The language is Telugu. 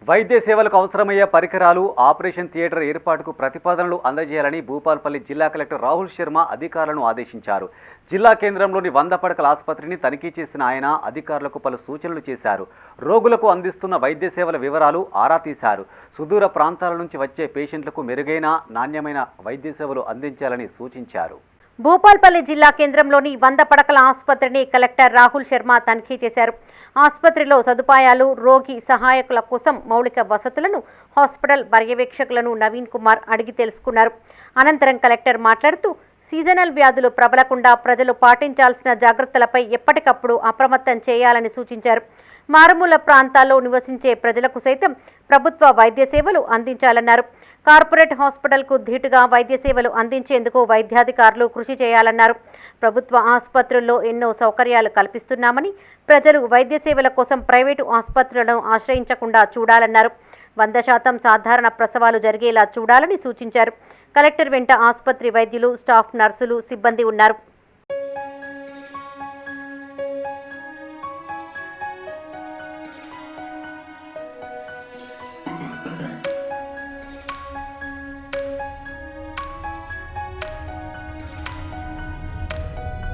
వైద్య సేవలకు అవసరమయ్యే పరికరాలు, ఆపరేషన్ థియేటర్ ఏర్పాటుకు ప్రతిపాదనలు అందజేయాలని భూపాల్పల్లి జిల్లా కలెక్టర్ రాహుల్ శర్మ అధికారులను ఆదేశించారు. జిల్లా కేంద్రంలోని 100 పడకల ఆసుపత్రిని తనిఖీ చేసిన ఆయన అధికారులకు పలు సూచనలు చేశారు. రోగులకు అందిస్తున్న వైద్య సేవల వివరాలు ఆరా తీశారు. సుదూర ప్రాంతాల నుంచి వచ్చే పేషెంట్లకు మెరుగైన, నాణ్యమైన వైద్య సేవలు అందించాలని సూచించారు. భూపాల్పల్లి జిల్లా కేంద్రంలోని 100 పడకల ఆసుపత్రిని కలెక్టర్ రాహుల్ శర్మ తనిఖీ చేశారు. ఆసుపత్రిలో సదుపాయాలు, రోగి సహాయకుల కోసం మౌలిక వసతులను హాస్పిటల్ పర్యవేక్షకులను నవీన్ కుమార్ అడిగి తెలుసుకున్నారు. అనంతరం కలెక్టర్ మాట్లాడుతూ సీజనల్ వ్యాధులు ప్రబలకుండా ప్రజలు పాటించాల్సిన జాగ్రత్తలపై ఎప్పటికప్పుడు అప్రమత్తం చేయాలని సూచించారు. మారుమూల ప్రాంతాల్లో నివసించే ప్రజలకు సైతం ప్రభుత్వ వైద్య సేవలు అందించాలన్నారు. కార్పొరేట్ హాస్పిటల్కు ధీటుగా వైద్య సేవలు అందించేందుకు వైద్యాధికారులు కృషి చేయాలన్నారు. ప్రభుత్వ ఆసుపత్రుల్లో ఎన్నో సౌకర్యాలు కల్పిస్తున్నామని, ప్రజలు వైద్య సేవల కోసం ప్రైవేటు ఆసుపత్రులను ఆశ్రయించకుండా చూడాలన్నారు. 100% సాధారణ ప్రసవాలు జరిగేలా చూడాలని సూచించారు. కలెక్టర్ వెంట ఆసుపత్రి వైద్యులు, స్టాఫ్, నర్సులు, సిబ్బంది ఉన్నారు.